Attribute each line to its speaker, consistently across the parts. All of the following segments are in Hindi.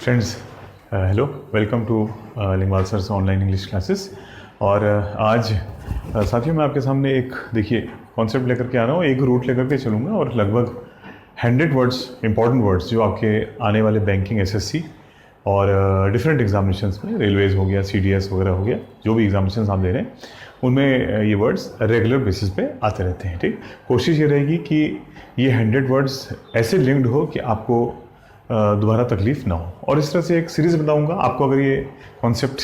Speaker 1: फ्रेंड्स, हेलो, वेलकम टू लिंगवाल सर्स ऑनलाइन इंग्लिश क्लासेस। और आज साथियों मैं आपके सामने एक देखिए कॉन्सेप्ट लेकर के आ रहा हूँ। एक रूट लेकर के चलूँगा और लगभग 100 वर्ड्स, इंपॉर्टेंट वर्ड्स जो आपके आने वाले बैंकिंग, एसएससी और डिफरेंट एग्जामिनेशंस में, रेलवेज़ हो गया, सीडीएस वगैरह हो गया, जो भी एग्जामिनेशंस आप दे रहे हैं उनमें ये वर्ड्स रेगुलर बेसिस पे आते रहते हैं। ठीक, कोशिश ये रहेगी कि ये 100 वर्ड्स ऐसे लिंक्ड हो कि आपको दोबारा तकलीफ ना हो। और इस तरह से एक सीरीज़ बताऊंगा आपको। अगर ये कॉन्सेप्ट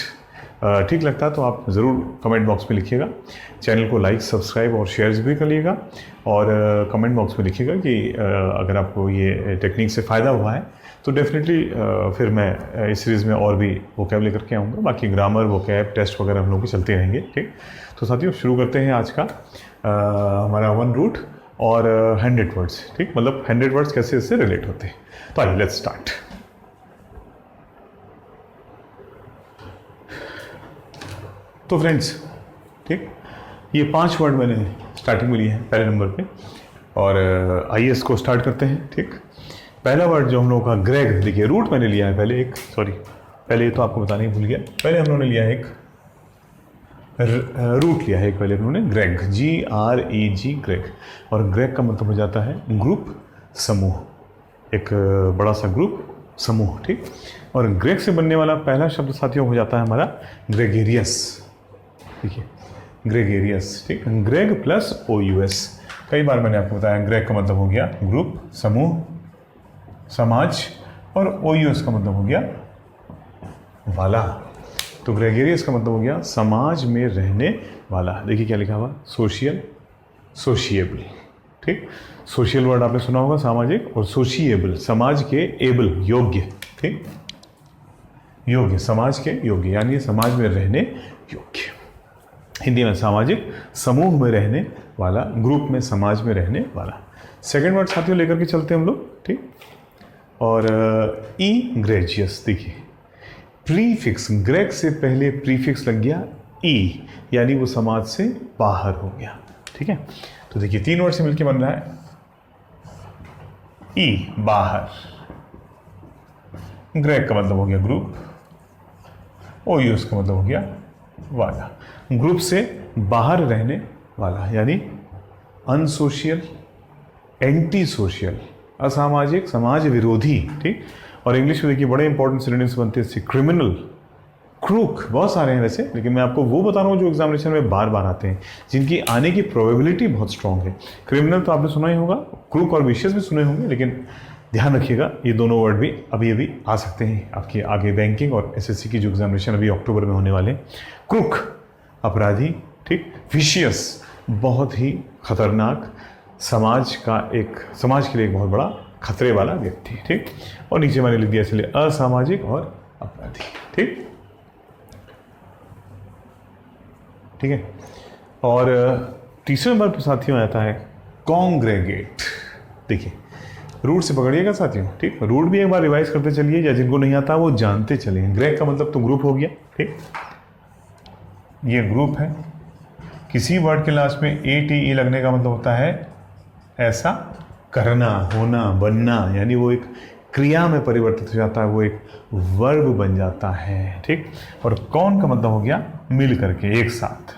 Speaker 1: ठीक लगता है तो आप ज़रूर कमेंट बॉक्स में लिखिएगा। चैनल को लाइक, सब्सक्राइब और शेयर्स भी कर लिएगा। और कमेंट बॉक्स में लिखिएगा कि अगर आपको ये टेक्निक से फ़ायदा हुआ है तो डेफिनेटली फिर मैं इस सीरीज़ में और भी वोकैब लेकर के आऊँगा। बाकी ग्रामर, वोकैब, टेस्ट वगैरह हम लोग के चलते रहेंगे। ठीक, तो साथियों शुरू करते हैं आज का हमारा 1 रूट और 100 वर्ड्स। ठीक, मतलब 100 वर्ड्स कैसे इससे रिलेट होते हैं। तो आइए लेट्स स्टार्ट। तो फ्रेंड्स, ठीक, ये 5 वर्ड मैंने स्टार्टिंग में लिए हैं पहले नंबर पे। और आइए इसको स्टार्ट करते हैं। ठीक, पहला वर्ड जो हम लोगों का ग्रेग, देखिए रूट मैंने लिया है पहले एक, पहले तो आपको बताने ही भूल गया। पहले हम लोगों ने लिया है एक रूट लिया है एक, पहले उन्होंने ग्रेग, GREG, ग्रेग। और ग्रेग का मतलब हो जाता है ग्रुप, समूह, एक बड़ा सा ग्रुप, समूह। ठीक, और ग्रेग से बनने वाला पहला शब्द साथियों हो जाता है हमारा ग्रेगेरियस। देखिए ग्रेगेरियस। ठीक, ग्रेग प्लस OUS। कई बार मैंने आपको बताया ग्रेग का मतलब हो गया ग्रुप, समूह, समाज, और OUS का मतलब हो गया वाला। तो ग्रेगेरियस का मतलब हो गया समाज में रहने वाला। देखिए क्या लिखा हुआ, सोशियल, सोशिएबल। ठीक, सोशियल वर्ड आपने सुना होगा, सामाजिक, और सोशिएबल समाज के, एबल योग्य। ठीक, योग्य, समाज के योग्य, यानी समाज में रहने योग्य। हिंदी में सामाजिक, समूह में रहने वाला, ग्रुप में, समाज में रहने वाला। सेकंड वर्ड साथियों लेकर के चलते हैं हम लोग। ठीक, और इग्रेजियस। देखिए प्रीफिक्स, ग्रेग से पहले प्रीफिक्स लग गया ई, यानी वो समाज से बाहर हो गया। ठीक है, तो देखिए 3 वर्ड से मिलकर बन रहा है ई, बाहर। ग्रेग का मतलब हो गया ग्रुप, OUS का मतलब हो गया वाला। ग्रुप से बाहर रहने वाला, यानी अनसोशियल, एंटी सोशियल, असामाजिक, समाज विरोधी। ठीक, और इंग्लिश में देखिए बड़े इंपॉर्टेंट सिनोनिम्स बनते हैं, क्रिमिनल, क्रूक, बहुत सारे हैं वैसे, लेकिन मैं आपको वो बता रहा हूँ जो एग्जामिनेशन में बार बार आते हैं, जिनकी आने की प्रोबेबिलिटी बहुत स्ट्रांग है। क्रिमिनल तो आपने सुना ही होगा, क्रूक और विशियस भी सुने होंगे, लेकिन ध्यान रखिएगा ये दोनों वर्ड भी अभी आ सकते हैं आपके आगे बैंकिंग और एसएससी की जो एग्जामिनेशन अभी अक्टूबर में होने वाले हैं। क्रूक, अपराधी। ठीक, विशियस, बहुत ही खतरनाक, समाज के लिए एक बहुत बड़ा खतरे वाला व्यक्ति। ठीक, और नीचे मैंने लिख दिया इसलिए असामाजिक और अपराधी। ठीक, ठीक है। और तीसरे नंबर पर साथियों आता है कॉन्ग्रेगेट। देखिए रूट से पकड़िएगा साथियों। ठीक, रूट भी एक बार रिवाइज करते चलिए, या जिनको नहीं आता वो जानते चलिए। ग्रेग का मतलब तो ग्रुप हो गया। ठीक, ये ग्रुप है। किसी वर्ड के लास्ट में ATE लगने का मतलब होता है ऐसा करना, होना, बनना, यानी वो एक क्रिया में परिवर्तित हो जाता है, वो एक वर्ब बन जाता है। ठीक, और कौन का मतलब हो गया मिल करके, एक साथ।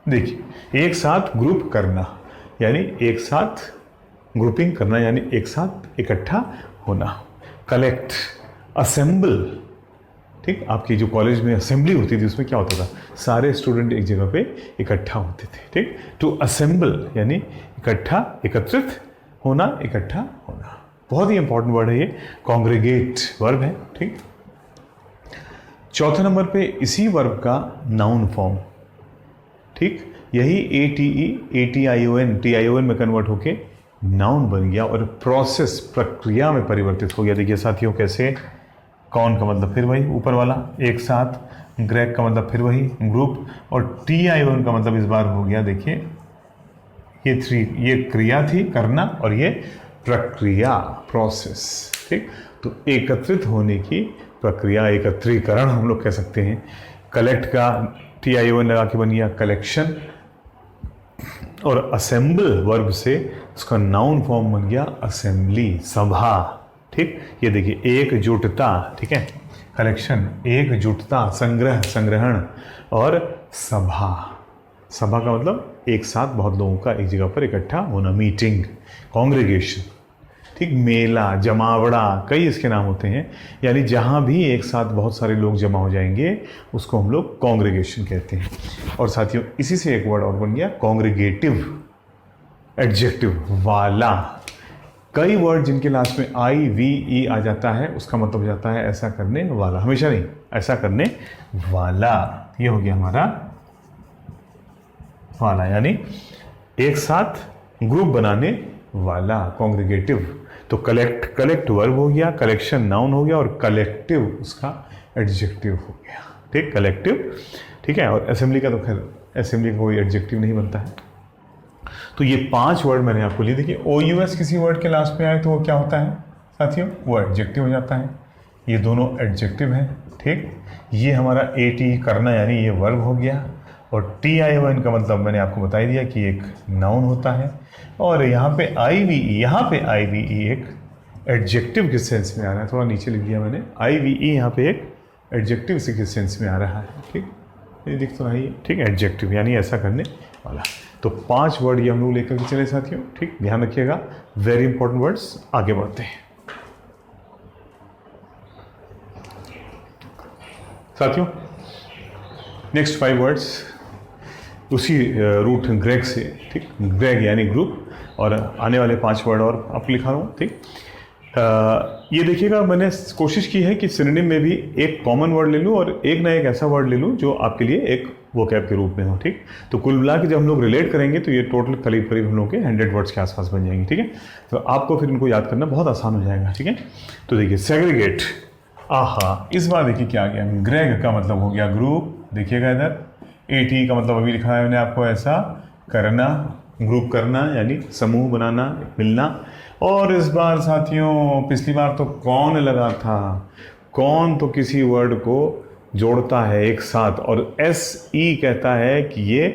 Speaker 1: देखिए एक साथ ग्रुप करना, यानी एक साथ ग्रुपिंग करना, यानी एक साथ इकट्ठा होना। Collect, assemble. ठीक, आपकी जो कॉलेज में असेंबली होती थी उसमें क्या होता था, सारे स्टूडेंट एक जगह पे इकट्ठा होते थे। ठीक, टू असेंबल यानी इकट्ठा, एकत्रित होना, इकट्ठा होना। बहुत ही इंपॉर्टेंट वर्ड है ये, कॉन्ग्रेगेट वर्ब है। ठीक, चौथे नंबर पे इसी वर्ब का नाउन फॉर्म। ठीक, यही ATE, TION में कन्वर्ट होके नाउन बन गया और प्रोसेस, प्रक्रिया में परिवर्तित हो गया। देखिए साथियों कैसे, कौन का मतलब फिर वही ऊपर वाला एक साथ, ग्रेग का मतलब फिर वही ग्रुप, और TION का मतलब इस बार हो गया देखिए ये क्रिया थी करना, और ये प्रक्रिया, प्रोसेस। ठीक, तो एकत्रित होने की प्रक्रिया, एकत्रीकरण हम लोग कह सकते हैं। कलेक्ट का TION लगा के बन गया कलेक्शन, और असेंबल वर्ब से उसका नाउन फॉर्म बन गया असेंबली, सभा। ठीक, ये देखिए एकजुटता, ठीक है, कलेक्शन, एकजुटता, संग्रह, संग्रहण, और सभा। सभा का मतलब एक साथ बहुत लोगों का एक जगह पर इकट्ठा होना, मीटिंग, कॉन्ग्रेगेशन। ठीक, मेला, जमावड़ा, कई इसके नाम होते हैं, यानी जहाँ भी एक साथ बहुत सारे लोग जमा हो जाएंगे उसको हम लोग कॉन्ग्रेगेशन कहते हैं। और साथियों इसी से एक वर्ड और बन गया कॉन्ग्रेगेटिव, एडजेक्टिव, वाला। कई वर्ड जिनके लास्ट में आई वी ई आ जाता है उसका मतलब हो जाता है ऐसा करने वाला, हमेशा नहीं, ऐसा करने वाला। ये हो गया हमारा वाला, यानी एक साथ ग्रुप बनाने वाला, कॉन्ग्रेगेटिव। तो कलेक्ट वर्ब हो गया, कलेक्शन नाउन हो गया, और कलेक्टिव उसका एडजेक्टिव हो गया। ठीक, कलेक्टिव, ठीक है। और असेंबली का तो खैर असेंबली का कोई एडजेक्टिव नहीं बनता है। तो ये 5 वर्ड मैंने आपको लिए। देखिए OUS किसी वर्ड के लास्ट में आए तो वो क्या होता है साथियों, वो एडजेक्टिव हो जाता है। ये दोनों एडजेक्टिव हैं। ठीक, ये हमारा AT करना यानी ये वर्ब हो गया, और TION का मतलब मैंने आपको बता ही दिया कि एक नाउन होता है। और यहाँ पे IVE एक एडजेक्टिव के सेंस में आ रहा है, थोड़ा नीचे लिख दिया मैंने, IVE यहाँ पे एक एडजेक्टिव के सेंस में आ रहा है। ठीक, ये दिख तो रहा है, ठीक, एडजेक्टिव यानी ऐसा करने वाला। तो 5 वर्ड ये हम लोग लेकर के चले साथियों। ठीक, ध्यान रखिएगा, वेरी इंपॉर्टेंट वर्ड्स। आगे बढ़ते हैं साथियों। नेक्स्ट 5 वर्ड्स उसी रूट ग्रेग से। ठीक, ग्रेग यानी ग्रुप, और आने वाले 5 वर्ड और आपको लिखा रहा हूँ। ठीक, ये देखिएगा मैंने कोशिश की है कि सिनोनिम में भी एक कॉमन वर्ड ले लूँ और एक ना एक ऐसा वर्ड ले लूँ जो आपके लिए एक वोकैब के रूप में हो। ठीक, तो कुल मिला के जब हम लोग रिलेट करेंगे तो ये टोटल करीब करीब हम लोग के 100 वर्ड्स के आसपास बन जाएंगे। ठीक है, तो आपको फिर इनको याद करना बहुत आसान हो जाएगा। ठीक है, तो देखिए सेग्रीगेट, आहा, इस बार देखिए क्या आ गया, ग्रेग का मतलब हो गया ग्रुप। देखिएगा इधर AT का मतलब अभी लिखा है मैंने आपको, ऐसा करना, ग्रुप करना यानी समूह बनाना, मिलना। और इस बार साथियों पिछली बार तो कौन लगा था, कौन तो किसी वर्ड को जोड़ता है एक साथ, और SE कहता है कि ये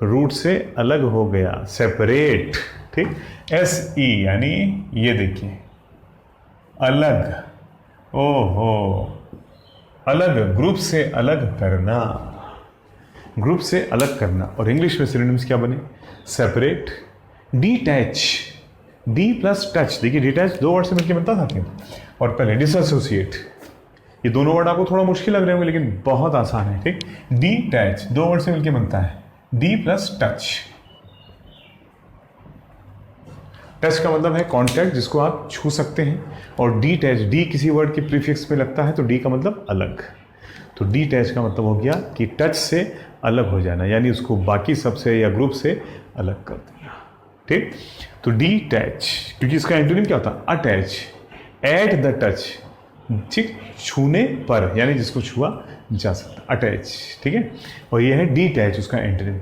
Speaker 1: रूट से अलग हो गया, सेपरेट। ठीक, SE यानी ये देखिए अलग, ओहो, अलग, ग्रुप से अलग करना, ग्रुप से अलग करना। और इंग्लिश में सिनोनिम्स क्या बने, separate, detach, D plus touch. देखिए डिटैच 2 वर्ड से मिलकर बनता था, और पहले डिसएसोसिएट। ये दोनों वर्ड आपको थोड़ा मुश्किल लग रहे होंगे लेकिन बहुत आसान है। ठीक, डिटैच 2 वर्ड से मिलकर बनता है, डी प्लस टच। टच का मतलब है कांटेक्ट, जिसको आप छू सकते हैं, और डिटैच, डी किसी वर्ड के प्रीफिक्स में लगता है तो डी का मतलब अलग। तो डिटैच का मतलब हो गया कि टच से अलग हो जाना, यानी उसको बाकी सबसे या ग्रुप से अलग कर देना। ठीक, तो डिटैच, क्योंकि इसका एंटोनिम क्या होता है, अटैच, एट द टच। ठीक, छूने पर यानी जिसको छुआ जा सकता, अटैच। ठीक है, और ये है डिटैच उसका एंटोनिम।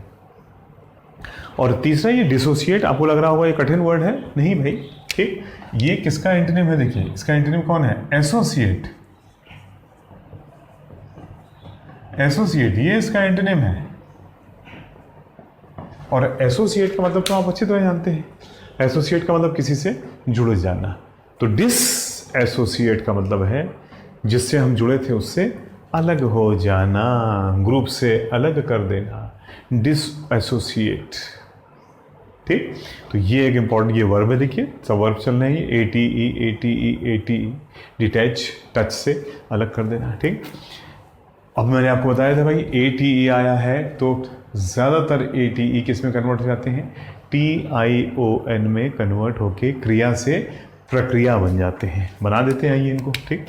Speaker 1: और तीसरा ये डिसोसिएट, आपको लग रहा होगा ये कठिन वर्ड है, नहीं भाई। ठीक, ये किसका एंटोनिम है, देखिए इसका एंटोनिम कौन है, एसोसिएट। एसोसिएट ये इसका एंटोनिम है, और एसोसिएट का मतलब तो आप अच्छी तरह जानते हैं, एसोसिएट का मतलब किसी से जुड़ जाना। तो डिस एसोसिएट का मतलब है जिससे हम जुड़े थे उससे अलग हो जाना, ग्रुप से अलग कर देना, डिस एसोसिएट। ठीक, तो ये एक इंपॉर्टेंट ये वर्ब है, देखिए सब वर्ब चल रहे हैं, ATE, डिटैच, टच से अलग कर देना। ठीक, अब मैंने आपको बताया था भाई ATE आया है तो ज़्यादातर ATE किस में कन्वर्ट हो जाते हैं, TION में कन्वर्ट होके क्रिया से प्रक्रिया बन जाते हैं, बना देते हैं ये इनको। ठीक,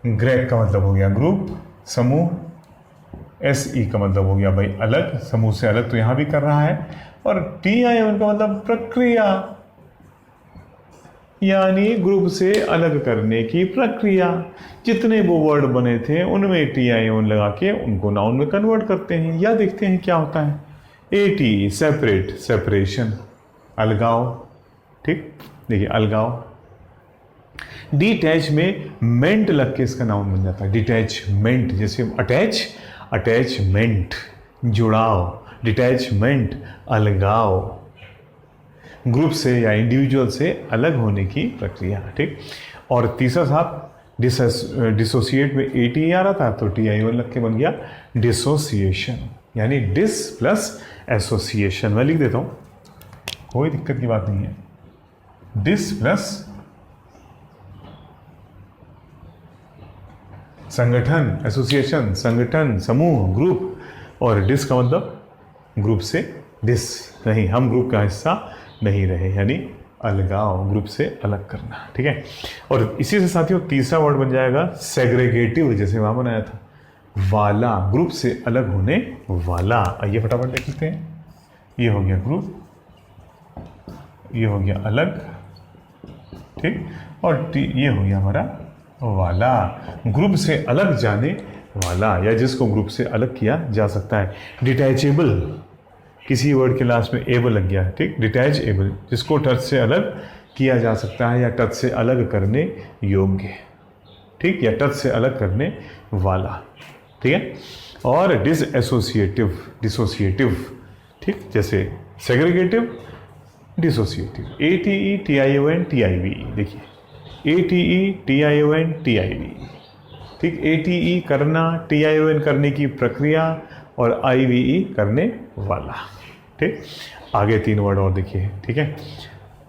Speaker 1: ग्रेग का मतलब हो गया ग्रुप, समूह। SE का मतलब हो गया भाई अलग, समूह से अलग तो यहाँ भी कर रहा है। और TION का मतलब प्रक्रिया, यानी ग्रुप से अलग करने की प्रक्रिया। जितने वो वर्ड बने थे उनमें TION लगा के उनको नाउन में कन्वर्ट करते हैं, या देखते हैं क्या होता है। AT सेपरेट, सेपरेशन, अलगाव। ठीक, देखिए अलगाव। डिटैच में मेंट लग के इसका नाउन बन जाता है, डिटैचमेंट। जैसे अटैच, अटैचमेंट, जुड़ाव, डिटैचमेंट, अलगाव। ग्रुप से या इंडिविजुअल से अलग होने की प्रक्रिया, ठीक। और तीसरा साहब डिसोसिएट में ATE आ रहा था तो TION लग के बन गया डिसोसिएशन, यानी डिस प्लस एसोसिएशन। मैं लिख देता हूँ, कोई दिक्कत की बात नहीं है। डिस प्लस संगठन, एसोसिएशन संगठन, समूह, ग्रुप, और डिस का मतलब ग्रुप से डिस नहीं, हम ग्रुप का हिस्सा नहीं रहे, यानी अलगाव, ग्रुप से अलग करना, ठीक है। और इसी से साथियों तीसरा वर्ड बन जाएगा सेग्रेगेटिव, जैसे वहां बनाया था वाला, ग्रुप से अलग होने वाला। आइए फटाफट देख लेते हैं। ये हो गया ग्रुप, ये हो गया अलग, ठीक, और ये हो गया हमारा वाला, ग्रुप से अलग जाने वाला, या जिसको ग्रुप से अलग किया जा सकता है। डिटैचेबल, किसी वर्ड के लास्ट में एबल लग गया है, ठीक, डिटैचेबल, जिसको टच से अलग किया जा सकता है या टच से अलग करने योग्य, ठीक, या टच से अलग करने वाला, ठीक है। और डिसएसोसिएटिव, डिसोसिएटिव, ठीक, जैसे सेग्रीगेटिव, डिसोसिएटिव, ATE TION TIV, देखिए ATE TION TIV, ठीक, ATE करना, TION करने की प्रक्रिया, और IVE करने वाला, ठीक। आगे 3 वर्ड और देखिए, ठीक है।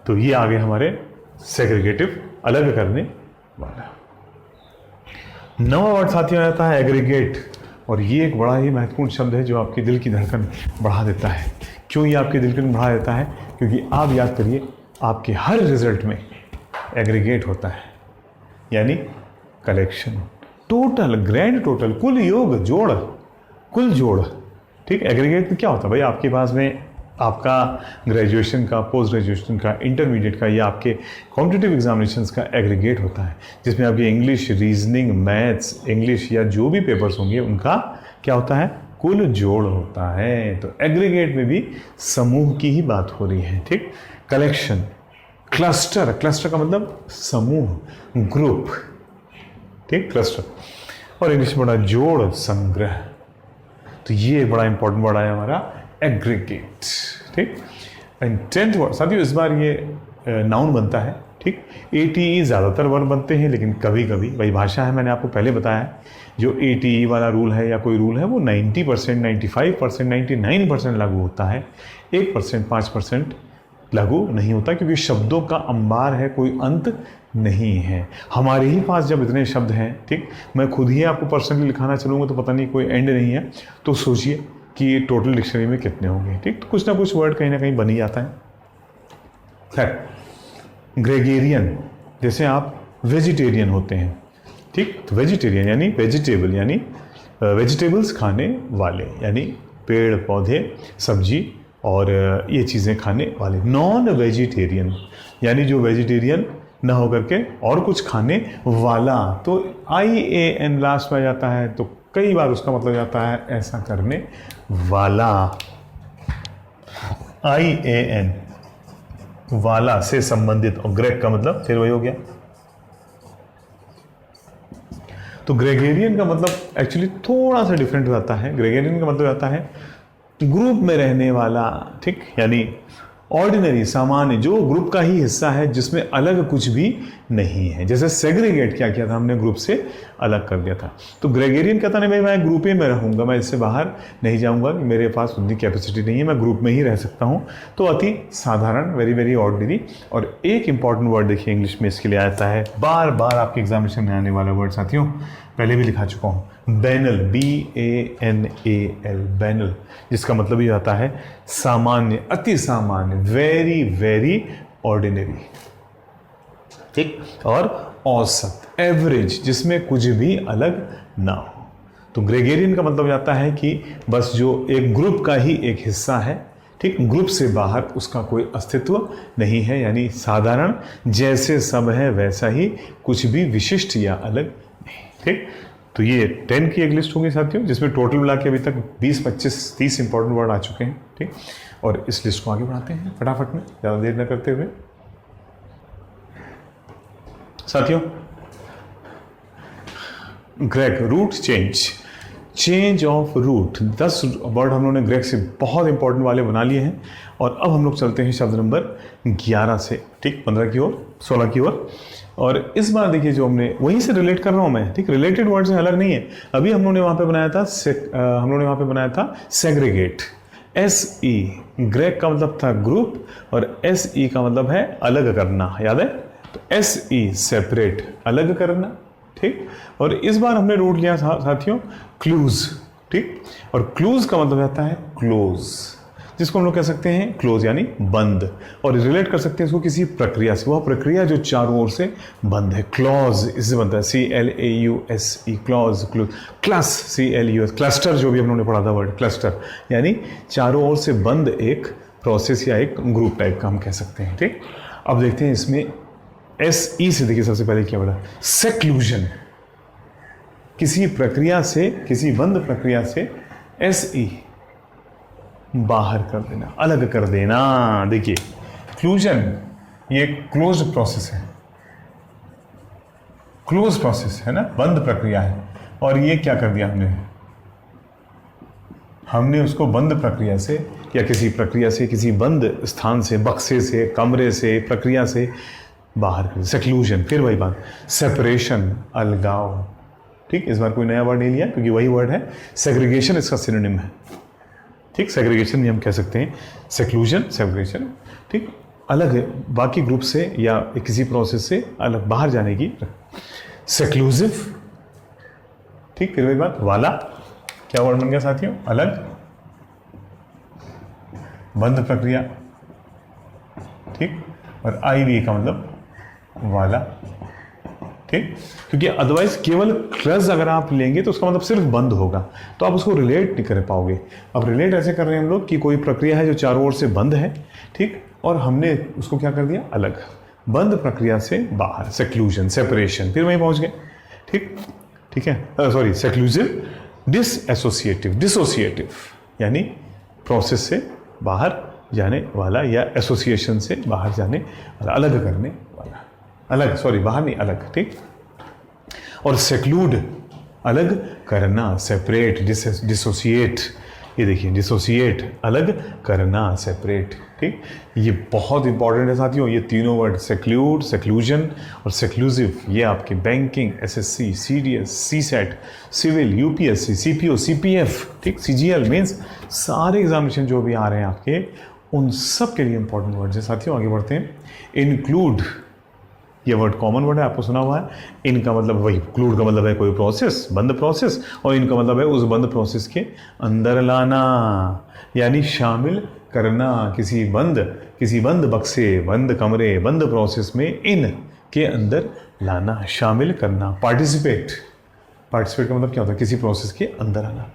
Speaker 1: तो ये आगे हमारे सेग्रीगेटिव, अलग करने वाला। 9वां वर्ड साथियों आता है एग्रीगेट, और ये एक बड़ा ही महत्वपूर्ण शब्द है जो आपकी दिल की धड़कन बढ़ा देता है। क्यों ये आपकी दिल की धड़कन बढ़ा देता है? क्योंकि आप याद करिए, आपके हर रिजल्ट में एग्रीगेट होता है, यानी कलेक्शन, टोटल, ग्रैंड टोटल, कुल योग, जोड़, कुल जोड़, ठीक। एग्रीगेट में क्या होता है भाई, आपके पास में आपका ग्रेजुएशन का, पोस्ट ग्रेजुएशन का, इंटरमीडिएट का, या आपके कॉम्पिटिटिव एग्जामिनेशंस का एग्रीगेट होता है, जिसमें आपके इंग्लिश, रीजनिंग, मैथ्स, इंग्लिश या जो भी पेपर्स होंगे उनका क्या होता है, कुल जोड़ होता है। तो एग्रीगेट में भी समूह की ही बात हो रही है, ठीक। कलेक्शन, क्लस्टर, क्लस्टर का मतलब समूह, ग्रुप, ठीक, क्लस्टर, और इंग्लिश में बड़ा जोड़, संग्रह। तो ये बड़ा इंपॉर्टेंट वर्ड आया हमारा एग्रीगेट, ठीक। एंड 10th वर्ड साथियों, इस बार ये नाउन बनता है, ठीक। ATE ज़्यादातर वर्ड बनते हैं, लेकिन कभी कभी भाई भाषा है, मैंने आपको पहले बताया है, जो ATE वाला रूल है या कोई रूल है वो 90%, 95%, 99% लागू होता है, 1%, 5% लागू नहीं होता, क्योंकि शब्दों का अंबार है, कोई अंत नहीं है। हमारे ही पास जब इतने शब्द हैं, ठीक, मैं खुद ही आपको पर्सनली लिखाना चलूँगा तो पता नहीं कोई एंड नहीं है, तो सोचिए कि टोटल डिक्शनरी में कितने होंगे, ठीक। तो कुछ ना कुछ वर्ड कहीं ना कहीं बन ही जाता है। खैर, ग्रेगेरियन, जैसे आप वेजिटेरियन होते हैं, ठीक, तो वेजिटेरियन यानी वेजिटेबल, यानी वेजिटेबल्स खाने वाले, यानी पेड़ पौधे, सब्जी और ये चीज़ें खाने वाले। नॉन वेजिटेरियन यानी जो वेजिटेरियन ना होकर के और कुछ खाने वाला, तो IAN लास्ट में जाता है, तो कई बार उसका मतलब जाता है ऐसा करने वाला। IAN वाला से संबंधित, और ग्रेग का मतलब फिर वही हो गया। तो ग्रेगेरियन का मतलब एक्चुअली थोड़ा सा डिफरेंट हो जाता है। ग्रेगेरियन का मतलब आता है ग्रुप में रहने वाला, ठीक, यानी ऑर्डिनरी, सामान्य, जो ग्रुप का ही हिस्सा है, जिसमें अलग कुछ भी नहीं है। जैसे सेग्रीगेट क्या किया था हमने, ग्रुप से अलग कर दिया था। तो ग्रेगेरियन कहता नहीं भाई मैं ग्रुप ही में रहूँगा, मैं इससे बाहर नहीं जाऊँगा, मेरे पास उतनी कैपेसिटी नहीं है, मैं ग्रुप में ही रह सकता हूँ। तो अति साधारण, वेरी वेरी ऑर्डिनरी। और एक इंपॉर्टेंट वर्ड देखिए इंग्लिश में इसके लिए आता है, बार बार आपके एग्जामिनेशन में आने वाला वर्ड साथियों, पहले भी लिखा चुका हूँ, बैनल, BANAL, बैनल, जिसका मतलब ये आता है सामान्य, अति सामान्य, वेरी वेरी ऑर्डिनरी, ठीक, और औसत, एवरेज, जिसमें कुछ भी अलग ना हो। तो ग्रेगेरियन का मतलब जाता है कि बस जो एक ग्रुप का ही एक हिस्सा है, ठीक, ग्रुप से बाहर उसका कोई अस्तित्व नहीं है, यानी साधारण, जैसे सब है वैसा ही, कुछ भी विशिष्ट या अलग नहीं, ठीक। तो ये 10 की एक लिस्ट होगी साथियों, जिसमें टोटल मिला के अभी तक 20, 25, 30 इंपॉर्टेंट वर्ड आ चुके हैं, ठीक। और इस लिस्ट को आगे बढ़ाते हैं फटाफट में, ज़्यादा देर न करते हुए साथियों। ग्रेग, root change, change of root. 10 word हम लोगों ने ग्रेक से बहुत इंपॉर्टेंट वाले बना लिए हैं और अब हम लोग चलते हैं शब्द नंबर 11 से, ठीक, 15 की ओर, 16 की ओर। और इस बार देखिए जो हमने वहीं से रिलेट कर रहा हूँ मैं, ठीक, रिलेटेड वर्ड से अलग नहीं है। अभी हम लोगों ने वहाँ पे बनाया था सेग्रीगेट, SE, ग्रेक का मतलब था ग्रुप और SE का मतलब है अलग करना, याद है? तो SE सेपरेट, अलग करना, ठीक। और इस बार हमने रूट लिया साथियों क्लूज, ठीक, और क्लूज का मतलब आता है क्लोज, जिसको हम लोग कह सकते हैं क्लोज यानी बंद, और रिलेट कर सकते हैं इसको किसी प्रक्रिया से, वह प्रक्रिया जो चारों ओर से बंद है। क्लॉज इससे बनता है CLAUSE, क्लॉज, क्लूज, क्लस CLUS, क्लस्टर जो भी हम लोगों ने पढ़ा था वर्ड क्लस्टर, यानी चारों ओर से बंद एक प्रोसेस या एक ग्रुप टाइप का हम कह सकते हैं, ठीक। अब देखते हैं इसमें SE से, देखिए सबसे पहले क्या बोला, सेक्लूजन, किसी प्रक्रिया से, किसी बंद प्रक्रिया से SE बाहर कर देना, अलग कर देना। देखिए क्लूजन ये क्लोज प्रोसेस है, क्लोज प्रोसेस है ना, बंद प्रक्रिया है, और ये क्या कर दिया हमने उसको बंद प्रक्रिया से या किसी प्रक्रिया से, किसी बंद स्थान से, बक्से से, कमरे से, प्रक्रिया से बाहर कर, सेक्लूजन। फिर वही बात, सेपरेशन, अलगाव, ठीक। इस बार कोई नया वर्ड नहीं लिया क्योंकि वही वर्ड है। सेग्रीगेशन इसका सिनोनिम है, ठीक, सेग्रीगेशन भी हम कह सकते हैं, सेक्लूजन, सेग्रीगेशन, ठीक, अलग है बाकी ग्रुप से या किसी प्रोसेस से अलग बाहर जाने की। सेक्लूसिव, ठीक, फिर वही बात, वाला क्या वर्ड बन गया साथियों, अलग, बंद प्रक्रिया, ठीक, और IV का मतलब वाला, ठीक, क्योंकि अदरवाइज केवल क्लज अगर आप लेंगे तो उसका मतलब सिर्फ बंद होगा, तो आप उसको रिलेट नहीं कर पाओगे। अब रिलेट ऐसे कर रहे हैं हम लोग कि कोई प्रक्रिया है जो चारों ओर से बंद है, ठीक, और हमने उसको क्या कर दिया, अलग, बंद प्रक्रिया से बाहर, सेक्लूजन, सेपरेशन, फिर वहीं पहुंच गए, ठीक, ठीक है, सॉरी, सेक्लूसिव, डिसोसिएटिव यानी प्रोसेस से बाहर जाने वाला या एसोसिएशन से बाहर जाने वाला, अलग करने वाला, अलग, सॉरी बाहर नहीं, अलग, ठीक। और सेक्लूड, अलग करना, सेपरेट, डिसोसिएट, ये देखिए डिसोसिएट, अलग करना, सेपरेट, ठीक। ये बहुत इंपॉर्टेंट है साथियों, ये तीनों वर्ड, सेक्लूड, सेक्लूजन और सेक्लूसिव, ये आपके banking, SSC, CDS, CSET, civil, UPSC, CPO, CPF, ठीक, CGL, मेंस, सारे एग्जामिनेशन जो भी आ रहे हैं आपके, उन सब के लिए इंपॉर्टेंट वर्ड है साथियों। आगे बढ़ते हैं। इंक्लूड, ये वर्ड कॉमन वर्ड है, आपको सुना हुआ है। इनका मतलब वही, क्लूड का मतलब है कोई प्रोसेस, बंद प्रोसेस, और इनका मतलब है उस बंद प्रोसेस के अंदर लाना, यानी शामिल करना, किसी बंद बक्से, बंद कमरे, बंद प्रोसेस में इन के अंदर लाना, शामिल करना। पार्टिसिपेट का मतलब क्या होता है, किसी प्रोसेस के अंदर आना।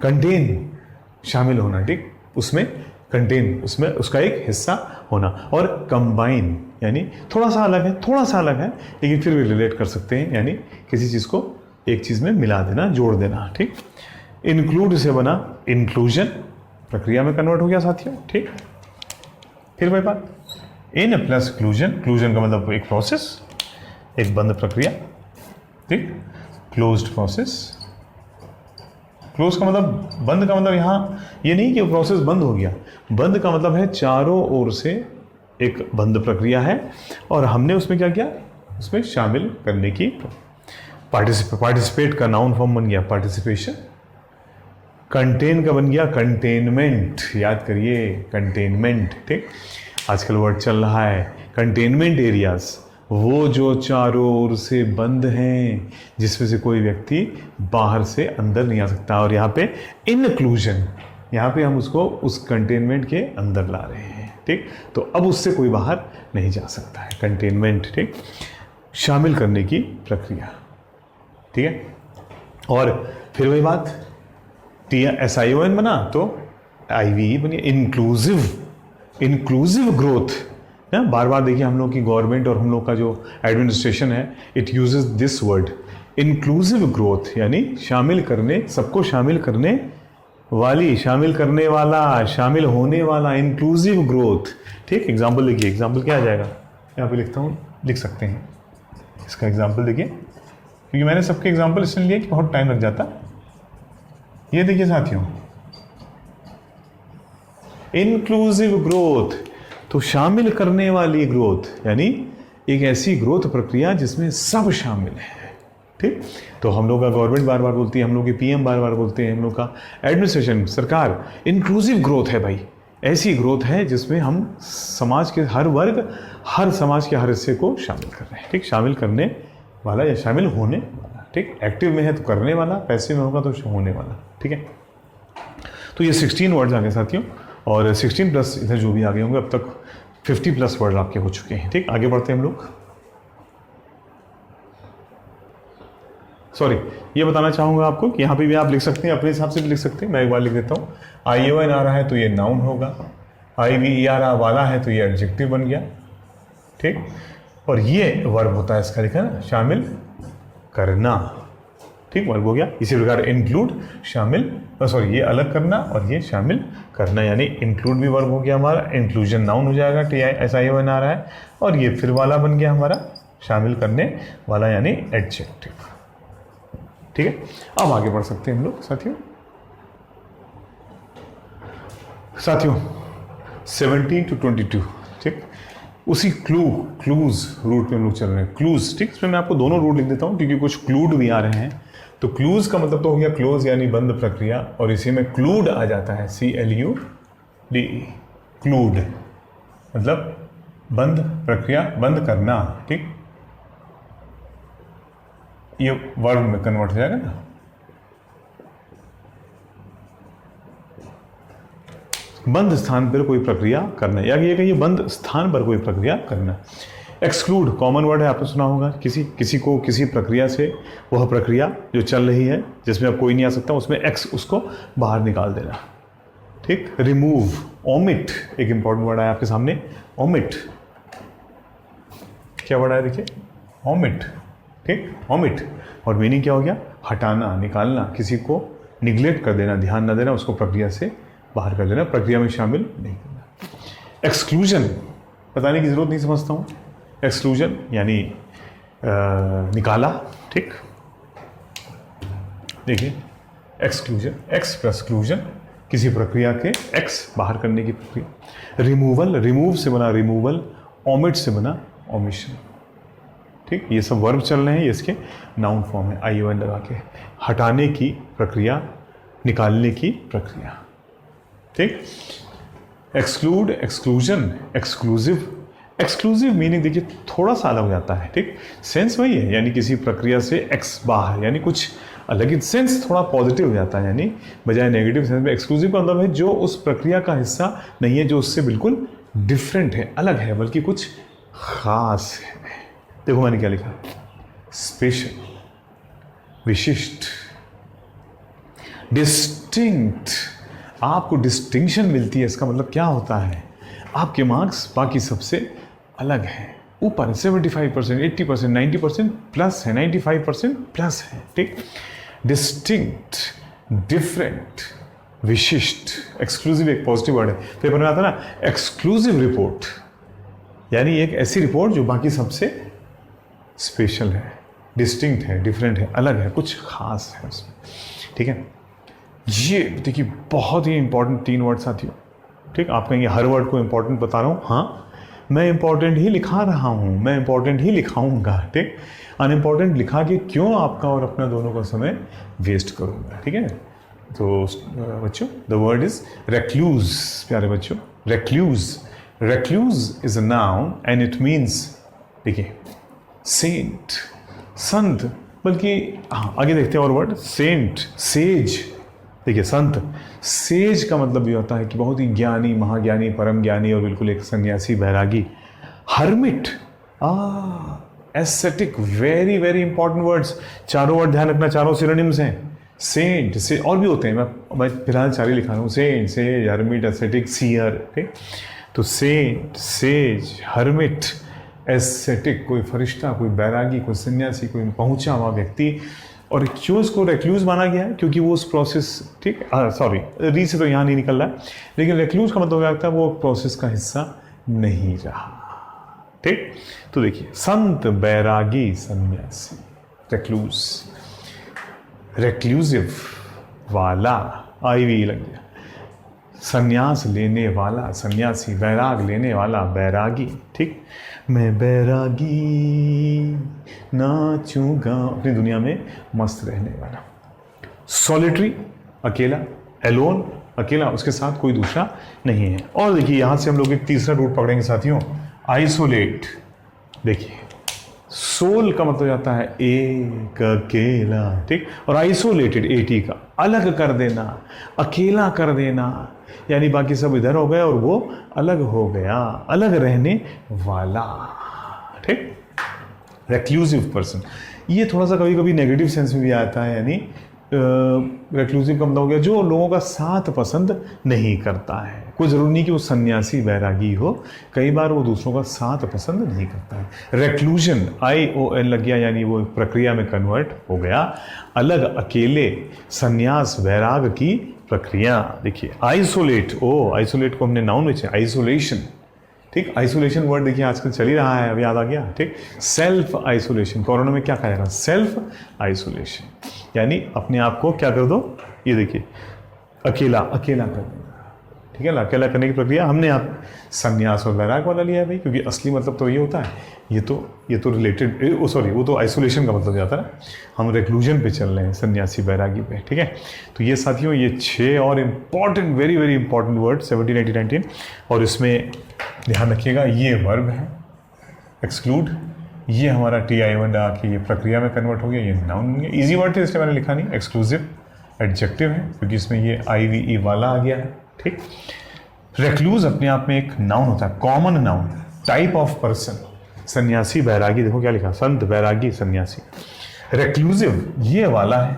Speaker 1: कंटेन, शामिल होना, ठीक, उसमें कंटेन, उसमें उसका एक हिस्सा होना। और कंबाइन यानी थोड़ा सा अलग है लेकिन फिर भी रिलेट कर सकते हैं, यानी किसी चीज़ को एक चीज़ में मिला देना, जोड़ देना, ठीक। इंक्लूड से बना इंक्लूजन, प्रक्रिया में कन्वर्ट हो गया साथियों, ठीक। फिर वही बात, इन प्लस क्लूजन, क्लूजन का मतलब एक प्रोसेस, एक बंद प्रक्रिया, ठीक, क्लोज्ड प्रोसेस। क्लोज का मतलब, बंद का मतलब यहाँ ये नहीं कि प्रोसेस बंद हो गया, बंद का मतलब है चारों ओर से एक बंद प्रक्रिया है और हमने उसमें क्या किया, उसमें शामिल करने की, पार्टिसिपेट का नाउन फॉर्म बन गया पार्टिसिपेशन। कंटेन का बन गया कंटेनमेंट, याद करिए कंटेनमेंट, ठीक। आजकल वर्ड चल रहा है कंटेनमेंट एरियाज, वो जो चारों ओर से बंद हैं, जिसमें से कोई व्यक्ति बाहर से अंदर नहीं आ सकता। और यहाँ पे इनक्लूजन, यहाँ पे हम उसको उस कंटेनमेंट के अंदर ला रहे हैं, ठीक। तो अब उससे कोई बाहर नहीं जा सकता है, कंटेनमेंट, ठीक, शामिल करने की प्रक्रिया, ठीक है। और फिर वही बात, SION बना तो IVE बनी, इंक्लूसिव ग्रोथ। बार बार देखिए हम लोग की गवर्नमेंट और हम लोग का जो एडमिनिस्ट्रेशन है, it uses this word inclusive growth, यानी शामिल करने, सबको शामिल करने वाली, शामिल करने वाला, शामिल होने वाला, इंक्लूसिव ग्रोथ, ठीक। एग्जाम्पल देखिए, एग्जाम्पल क्या आ जाएगा, यहाँ पे लिखता हूँ, लिख सकते हैं इसका एग्जाम्पल देखिए, क्योंकि मैंने सबके एग्जाम्पल इसलिए लिए कि बहुत टाइम लग जाता। ये देखिए साथियों, इंक्लूसिव ग्रोथ, तो शामिल करने वाली ग्रोथ, यानी एक ऐसी ग्रोथ प्रक्रिया जिसमें सब शामिल है। ठीक, तो हम लोग का गवर्नमेंट बार बार बोलती है, हम लोग के पीएम बार बार बोलते हैं, हम लोग का एडमिनिस्ट्रेशन, सरकार, इंक्लूसिव ग्रोथ है भाई। ऐसी ग्रोथ है जिसमें हम समाज के हर वर्ग, हर समाज के हर हिस्से को शामिल कर रहे हैं। ठीक, शामिल करने वाला या शामिल होने वाला। ठीक, एक्टिव में है तो करने वाला, पैसिव में होगा तो होने वाला। ठीक है, तो ये 16 वर्ड्स आ गए साथियों, और 16 प्लस इधर जो भी आ गए होंगे, अब तक 50 प्लस वर्ड आपके हो चुके हैं। ठीक, आगे बढ़ते हैं हम लोग। सॉरी, ये बताना चाहूँगा आपको कि यहाँ पे भी आप लिख सकते हैं, अपने हिसाब से भी लिख सकते हैं। मैं एक बार लिख देता हूँ, ION आ रहा है तो ये नाउन होगा, IVER वाला है तो ये एडजेक्टिव बन गया। ठीक, और ये वर्ब होता है इसका, लिखा ना, शामिल करना। ठीक, वर्ब हो गया। इसी प्रकार इंक्लूड, शामिल, सॉरी, ये अलग करना और ये शामिल करना, यानी इंक्लूड भी वर्ब हो गया हमारा, इंक्लूजन नाउन हो जाएगा, TISION आ रहा है, और ये फिर वाला बन गया हमारा, शामिल करने वाला, यानी एडजेक्टिव। ठीक है, अब आगे बढ़ सकते हैं हम लोग साथियों। 17 to 22। ठीक, उसी क्लूज रूट पे हम लोग चल रहे हैं। क्लूज, ठीक, इसमें मैं आपको दोनों रूट लिख देता हूँ क्योंकि कुछ क्लूड भी आ रहे हैं। तो क्लूज का मतलब तो हो गया क्लोज यानी बंद प्रक्रिया, और इसी में क्लूड आ जाता है, CLUD, क्लूड मतलब बंद प्रक्रिया, बंद करना। ठीक, ये वर्ब में कन्वर्ट हो जाएगा ना। बंद स्थान पर कोई प्रक्रिया करना, या ये कहिए बंद स्थान पर कोई प्रक्रिया करना। एक्सक्लूड कॉमन वर्ड है, आपने सुना होगा, किसी को किसी प्रक्रिया से, वह प्रक्रिया जो चल रही है जिसमें अब कोई नहीं आ सकता, उसमें उसको बाहर निकाल देना। ठीक, रिमूव, ओमिट, एक इंपॉर्टेंट वर्ड है आपके सामने, ओमिट। क्या वर्ड है देखिए, ओमिट। ठीक, ओमिट, और मीनिंग क्या हो गया, हटाना, निकालना, किसी को निगलेक्ट कर देना, ध्यान न देना, उसको प्रक्रिया से बाहर कर देना, प्रक्रिया में शामिल नहीं करना। एक्सक्लूजन, बताने की जरूरत नहीं समझता हूँ। एक्सक्लूजन यानी निकाला। ठीक, देखिए एक्सक्लूजन, एक्स प्लस क्लूजन, किसी प्रक्रिया के एक्स बाहर करने की प्रक्रिया। रिमूवल, रिमूव से बना रिमूवल, ओमिट से बना ओमिशन। ठीक, ये सब वर्ब चल रहे हैं, ये इसके नाउन फॉर्म है, ION लगा के। हटाने की प्रक्रिया, निकालने की प्रक्रिया। ठीक, exclude, exclusion, exclusive. Exclusive meaning देखिए थोड़ा सा अलग हो जाता है। ठीक, सेंस वही है, यानी किसी प्रक्रिया से एक्स बाहर, यानी कुछ अलग ही, सेंस थोड़ा पॉजिटिव हो जाता है, यानी बजाय नेगेटिव सेंस में। एक्सक्लूसिव का मतलब है जो उस प्रक्रिया का हिस्सा नहीं है, जो उससे बिल्कुल डिफरेंट है, अलग है, बल्कि कुछ खास है। देखो मैंने क्या लिखा, स्पेशल, विशिष्ट, डिस्टिंक्ट। आपको डिस्टिंक्शन मिलती है, इसका मतलब क्या होता है, आपके मार्क्स बाकी सबसे अलग हैं, ऊपर 75%, 80%, 90% प्लस है, 95% प्लस है। ठीक, डिस्टिंक्ट, डिफरेंट, विशिष्ट। एक्सक्लूसिव एक पॉजिटिव वर्ड है, पेपर में आता है ना, एक्सक्लूसिव रिपोर्ट, यानी एक ऐसी रिपोर्ट जो बाकी सबसे स्पेशल है, डिस्टिंक्ट है, डिफरेंट है, अलग है, कुछ खास है उसमें। ठीक है, ये देखिए बहुत ही इंपॉर्टेंट 3 वर्ड साथियों। ठीक, आप कहेंगे हर वर्ड को इंपॉर्टेंट बता रहा हूँ, हाँ मैं इंपॉर्टेंट ही लिखा रहा हूँ, मैं इंपॉर्टेंट ही लिखाऊंगा। ठीक, अनइम्पॉर्टेंट लिखा के क्यों आपका और अपना दोनों का समय वेस्ट करूँगा। ठीक है, तो बच्चों द वर्ड इज रेक्लूज, प्यारे बच्चों, recluse. Recluse is a noun and it means, देखिए सेंट, संत, बल्कि हाँ आगे देखते हैं और वर्ड, सेंट, सेज। देखिए संत, सेज का मतलब ये होता है कि बहुत ही ज्ञानी, महाज्ञानी, परम ज्ञानी, और बिल्कुल एक सन्यासी, बैरागी। Hermit, aesthetic, very very important words. चारों वर्ड ध्यान रखना, चारों सिनोनिम्स हैं। सेंट से और भी होते हैं, मैं फिलहाल 4 ही लिखा रहा हूँ, saint, sage, hermit, ascetic, seer. ठीक, तो सेंट, सेज, हर्मिट, एस्थेटिक, कोई फरिश्ता, कोई बैरागी, कोई सन्यासी, कोई पहुंचा हुआ व्यक्ति। और क्यों इसको रेक्लूज माना गया है, क्योंकि वो उस प्रोसेस, ठीक, सॉरी री से तो यहाँ नहीं निकल रहा है, लेकिन रेक्लूज का मतलब क्या होता है, वो प्रोसेस का हिस्सा नहीं रहा। ठीक, तो देखिए संत, बैरागी, सन्यासी, रेक्लूज, रेक्लूसिव, वाला, IV लग गया। संन्यास लेने वाला, सन्यासी। वैराग लेने वाला, बैरागी। ठीक, मैं बैरागी नाचूंगा, अपनी दुनिया में मस्त रहने वाला। सॉलिटरी, अकेला, एलोन, अकेला, उसके साथ कोई दूसरा नहीं है। और देखिए यहां से हम लोग एक तीसरा रूट पकड़ेंगे साथियों, आइसोलेट। देखिए सोल का मतलब जाता है एक, अकेला। ठीक, और आइसोलेटेड, AT का, अलग कर देना, अकेला कर देना, यानी बाकी सब इधर हो गए और वो अलग हो गया, अलग रहने वाला। ठीक, रेक्लूसिव पर्सन, ये थोड़ा सा कभी कभी नेगेटिव सेंस में भी आता है, यानी रेक्लूसिव का मतलब हो गया जो लोगों का साथ पसंद नहीं करता है। कोई ज़रूरी नहीं कि वो सन्यासी बैरागी हो, कई बार वो दूसरों का साथ पसंद नहीं करता है। रेक्लूजन, ION लग गया, यानी वो प्रक्रिया में कन्वर्ट हो गया, अलग, अकेले, सन्यास, वैराग की प्रक्रिया। देखिए आइसोलेट, आइसोलेट को हमने नाउन में चाहिए, आइसोलेशन। ठीक, आइसोलेशन वर्ड देखिए आजकल चल ही रहा है, अब याद आ गया। ठीक, सेल्फ आइसोलेशन, कोरोना में क्या कहा जाएगा, सेल्फ आइसोलेशन, यानी अपने आप को क्या कर दो, ये देखिए अकेला, अकेला कर देना। ठीक है ना, अकेला करने की प्रक्रिया। हमने आप संन्यास और वैराग वाला लिया है भाई, क्योंकि असली मतलब तो ये होता है। ये तो रिलेटेड, सॉरी, वो तो आइसोलेशन का मतलब जाता है ना, हम रेक्लूजन पे चल रहे हैं, सन्यासी बैरागी पे। ठीक है, तो ये साथियों ये 6 और important, very very important word 17, 18, 19। और इसमें ध्यान रखिएगा ये वर्ब है, एक्सक्लूड, ये हमारा TI1 आके ये प्रक्रिया में कन्वर्ट हो गया, ये नाउन है। ईजी वर्ड थे इसलिए मैंने लिखा नहीं। एक्सक्लूसिव एडजेक्टिव है क्योंकि इसमें ये IVE वाला आ गया है। ठीक, रेक्लूज अपने आप में एक नाउन होता है, common noun, type of person. सन्यासी बैरागी, देखो क्या लिखा, संत बैरागी सन्यासी। रेक्लूसिव ये वाला है,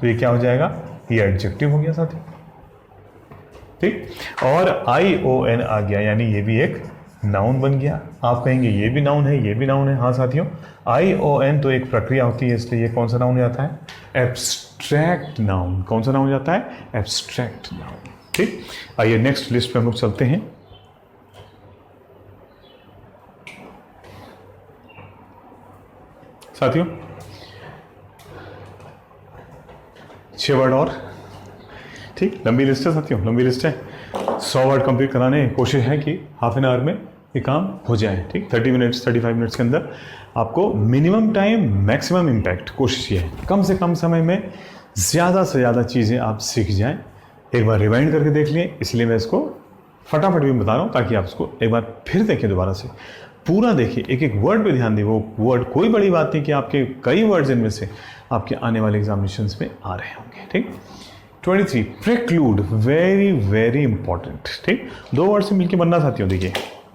Speaker 1: तो ये क्या हो जाएगा, ये एडजेक्टिव हो गया साथी। ठीक, और ION आ गया, यानी ये भी एक नाउन बन गया। आप कहेंगे ये भी नाउन है, ये भी नाउन है। हाँ साथियों, ION तो एक प्रक्रिया होती है, इसलिए ये कौन सा नाउन जाता है, एब्स्ट्रैक्ट नाउन। कौन सा नाउन जाता है, एब्स्ट्रैक्ट नाउन। ठीक, आइए नेक्स्ट लिस्ट पे हम लोग चलते हैं। साथियों 6 वर्ड और, ठीक, लंबी लिस्ट है साथियों, लंबी लिस्ट है। 100 वर्ड कंप्लीट कराने की कोशिश है कि हाफ एन आवर में ये काम हो जाए। ठीक, 30 मिनट्स 35 मिनट्स के अंदर आपको मिनिमम टाइम मैक्सिमम इम्पैक्ट, कोशिश ये है कम से कम समय में ज़्यादा से ज़्यादा चीज़ें आप सीख जाएं। एक बार रिवाइंड करके देख लिए, इसलिए मैं इसको फटाफट भी बता रहा हूँ ताकि आप इसको एक बार फिर देखें, दोबारा से पूरा देखिए, एक एक वर्ड पे ध्यान दें। वो वर्ड कोई बड़ी बात नहीं कि आपके कई वर्ड्स इनमें से आपके आने वाले एग्जामिनेशंस में आ रहे होंगे। ठीक, 23 प्रेक्लूड, वेरी वेरी इंपॉर्टेंट। ठीक, 2 वर्ड से मिलकर बनना साथियों। देखिए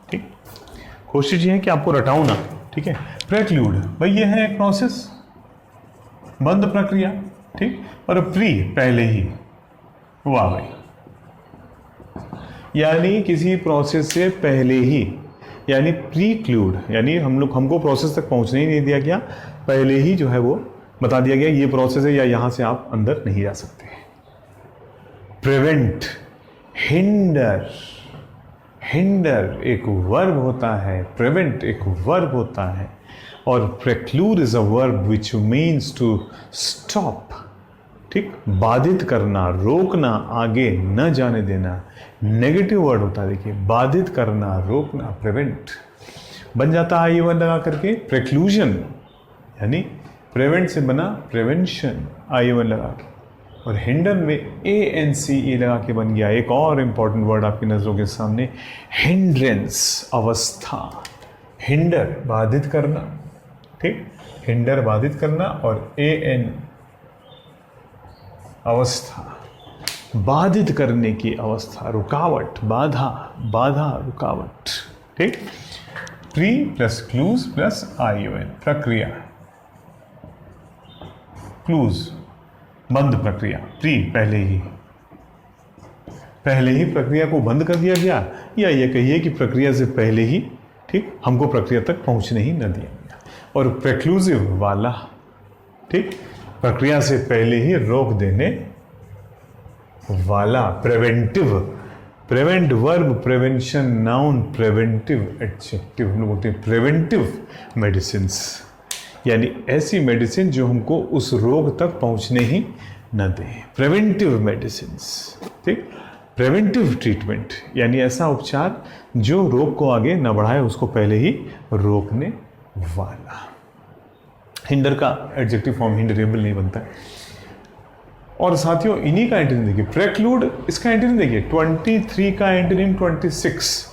Speaker 1: ठीक, कोशिश ये है कि आपको रटाऊं ना। ठीक है, प्रेक्लूड भाई ये है एक प्रोसेस, बंद प्रक्रिया। ठीक, और प्री पहले ही, वाह भाई, यानी किसी प्रोसेस से पहले ही, यानी प्रीक्लूड, यानी हमको प्रोसेस तक पहुंचने ही नहीं दिया गया, पहले ही जो है वो बता दिया गया ये प्रोसेस है या यहां से आप अंदर नहीं जा सकते। प्रिवेंट, हिंडर, हिंडर एक वर्ब होता है, प्रिवेंट एक वर्ब होता है, और preclude is a verb which means to stop. ठीक, बाधित करना, रोकना, आगे न जाने देना, नेगेटिव वर्ड होता है। देखिए बाधित करना, रोकना, प्रिवेंट बन जाता है ION लगा करके प्रेक्लूजन, यानी प्रिवेंट से बना प्रिवेंशन ION लगा के, और हिंडर में ANCE लगा के बन गया एक और इंपॉर्टेंट वर्ड आपकी नजरों के सामने, हिंड्रेंस, अवस्था। हिंडर बाधित करना, ठीक, हिंडर बाधित करना, और AN अवस्था, बाधित करने की अवस्था, रुकावट, बाधा, बाधा, रुकावट। ठीक, pre plus clues plus ION प्रक्रिया, क्लूज बंद प्रक्रिया, प्री पहले ही प्रक्रिया को बंद कर दिया गया, या ये कहिए कि प्रक्रिया से पहले ही, ठीक, हमको प्रक्रिया तक पहुंचने ही न दिया गया। और प्रेक्लूसिव वाला, ठीक, प्रक्रिया से पहले ही रोक देने वाला। Preventive, prevent verb, prevention noun, preventive adjective. हम लोग बोलते हैं प्रिवेंटिव मेडिसिन्स, यानी ऐसी मेडिसिन जो हमको उस रोग तक पहुंचने ही न दें। प्रिवेंटिव मेडिसिन, ठीक, प्रिवेंटिव ट्रीटमेंट यानी ऐसा उपचार जो रोग को आगे न बढ़ाए, उसको पहले ही रोकने वाला। हिंडर का एडजेक्टिव फॉर्म हिंडरेबल नहीं बनता है। और साथियों इन्हीं का एंटोनिम देखिए, प्रेक्लूड, इसका एंटोनिम देखिए 23 का एंटोनिम 26।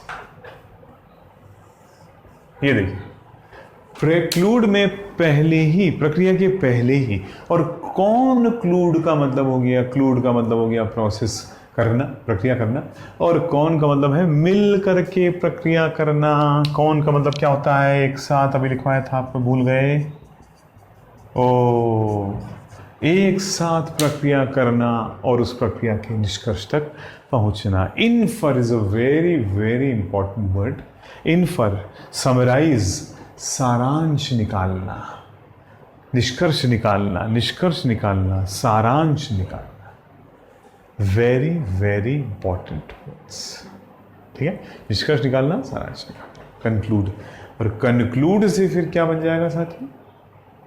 Speaker 1: ये देखिए प्रेक्लूड में पहले ही, प्रक्रिया के पहले ही। और कौन क्लूड का मतलब हो गया, क्लूड का मतलब हो गया प्रोसेस करना, प्रक्रिया करना। और कौन का मतलब है मिल करके प्रक्रिया करना। कौन का मतलब क्या होता है, एक साथ अभी लिखवाया था आपको, भूल गए। ओ, एक साथ प्रक्रिया करना और उस प्रक्रिया के निष्कर्ष तक पहुंचना। Infer is a very very important word. Infer, summarise, सारांश निकालना, निष्कर्ष निकालना, निष्कर्ष निकालना, सारांश निकालना। वेरी वेरी इंपॉर्टेंट वर्ड्स, ठीक है। निष्कर्ष निकालना, सारांश निकालना, कंक्लूड। और कंक्लूड से फिर क्या बन जाएगा साथियों,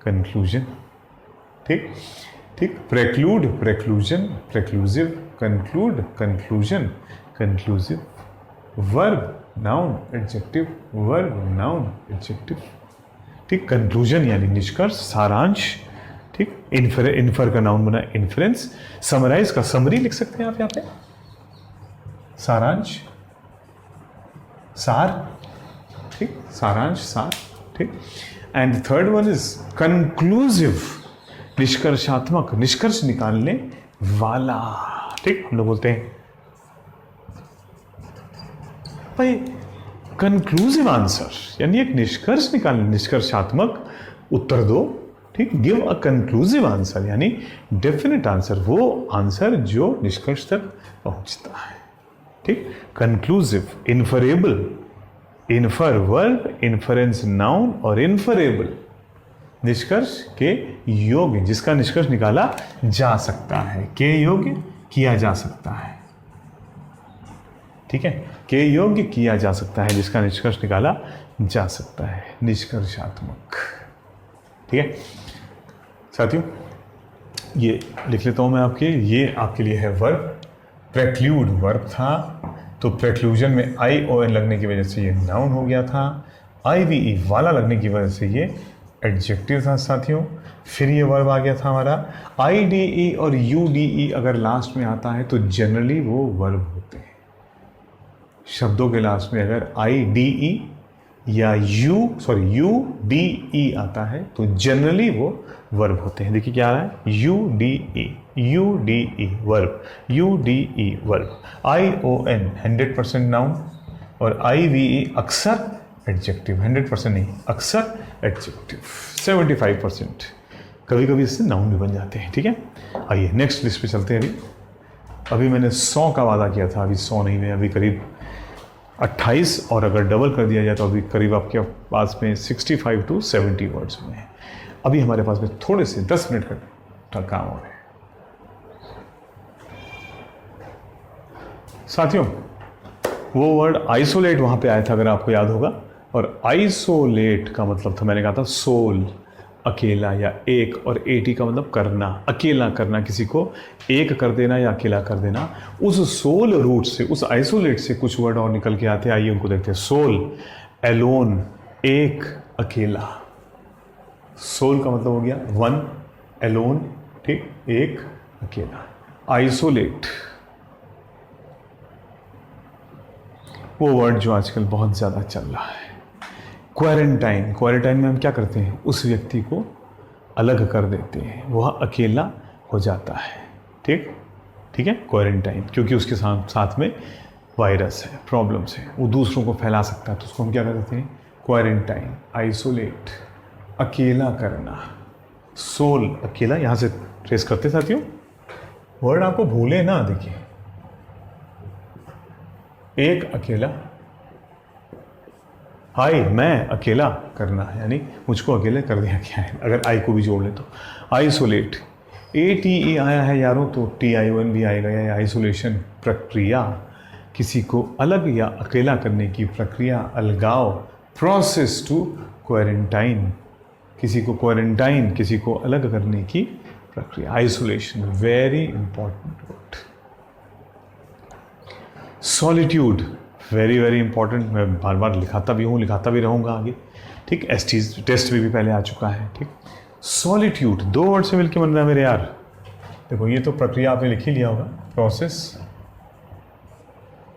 Speaker 1: कंक्लूजन, ठीक ठीक। Preclude, preclusion, preclusive, conclude, conclusion, conclusive. Verb, noun, adjective, verb, noun, adjective, ठीक। कंक्लूजन यानी निष्कर्ष, सारांश, ठीक। इन्फर का नाउन बना इन्फ्रेंस। समराइज का समरी लिख सकते हैं आप यहाँ पे, सारांश, सार, ठीक, सारांश, सार, ठीक। And third one is conclusive, निष्कर्षात्मक, निष्कर्ष निकालने वाला, ठीक। हम लोग बोलते हैं भाई कंक्लूसिव आंसर, यानी एक निष्कर्ष निकालने, निष्कर्षात्मक उत्तर दो, ठीक। गिव अ कंक्लूसिव आंसर यानी डेफिनेट आंसर, वो आंसर जो निष्कर्ष तक पहुंचता है, ठीक। Conclusive, inferable, infer verb, inference noun और इन्फरेबल निष्कर्ष के योग्य, जिसका निष्कर्ष निकाला जा सकता है, के योग्य किया जा सकता है, ठीक है। के योग्य किया जा सकता है, जिसका निष्कर्ष निकाला जा सकता है, निष्कर्षात्मक, ठीक है। साथियों ये लिख लेता हूं मैं आपके, ये आपके लिए है वर्ब। प्रेक्ल्यूड वर्ब था, तो प्रेक्लूजन में आई ओ एन लगने की वजह से ये नाउन हो गया था। आई वी ई वाला लगने की वजह से ये एडजेक्टिव था साथियों। फिर ये वर्ब आ गया था हमारा। आई डी ई और यू डी ई अगर लास्ट में आता है तो जनरली वो वर्ब होते हैं। शब्दों के लास्ट में अगर आई डी ई या यू डी ई आता है तो जनरली वो वर्ब होते हैं। देखिए क्या आ रहा है, U D E verb, U D E verb. I O N 100% noun और आई वी ई अक्सर एडजेक्टिव, 100% नहीं, अक्सर एडजेक्टिव, 75%। कभी कभी इससे नाउन भी बन जाते हैं, ठीक है। आइए नेक्स्ट लिस्ट पे चलते हैं। अभी मैंने 100 का वादा किया था, अभी 100 नहीं, मैं अभी करीब 28, और अगर डबल कर दिया जाए तो अभी करीब आपके पास में 65 to 70 वर्ड्स में है। अभी हमारे पास में थोड़े से 10 मिनट का काम हो रहा है। साथियों वो वर्ड आइसोलेट वहां पे आया था, अगर आपको याद होगा, और आइसोलेट का मतलब था, मैंने कहा था सोल, अकेला या एक, और एटी का मतलब करना, अकेला करना, किसी को एक कर देना या अकेला कर देना। उस सोल रूट से, उस आइसोलेट से कुछ वर्ड और निकल के आते हैं, आइए उनको देखते हैं। सोल, एलोन, एक, अकेला। सोल का मतलब हो गया वन, एलोन, ठीक, एक, अकेला। आइसोलेट वो वर्ड जो आजकल बहुत ज़्यादा चल रहा है। क्वारंटाइन, क्वारंटाइन में हम क्या करते हैं, उस व्यक्ति को अलग कर देते हैं, वह अकेला हो जाता है, ठीक, ठीक है। क्वारंटाइन, क्योंकि उसके साथ में वायरस है, प्रॉब्लम्स है, वो दूसरों को फैला सकता है, तो उसको हम क्या करते हैं, क्वारंटाइन। आइसोलेट, अकेला करना। सोल, अकेला, यहाँ से ट्रेस करते साथियों, वर्ड आपको भूले ना। देखिए एक, अकेला, आई, मैं, अकेला करना, यानी मुझको अकेले कर दिया गया है, अगर आई को भी जोड़ ले तो। आइसोलेट, ए टी ई आया है यारों, तो टी आई ओ एन भी आएगा। या आइसोलेशन, प्रक्रिया, किसी को अलग या अकेला करने की प्रक्रिया, अलगाव। प्रोसेस टू क्वारंटाइन, किसी को क्वारंटाइन, किसी को अलग करने की प्रक्रिया, isolation, very important word. Solitude, very very important, मैं बार बार लिखाता भी हूँ, लिखाता भी रहूँगा आगे, ठीक। एसटी टेस्ट में भी पहले आ चुका है, ठीक। सॉलिट्यूड 2 वर्ड से मिलकर बन रहा है मेरे यार। देखो ये तो प्रक्रिया आपने लिख ही लिया होगा, प्रोसेस,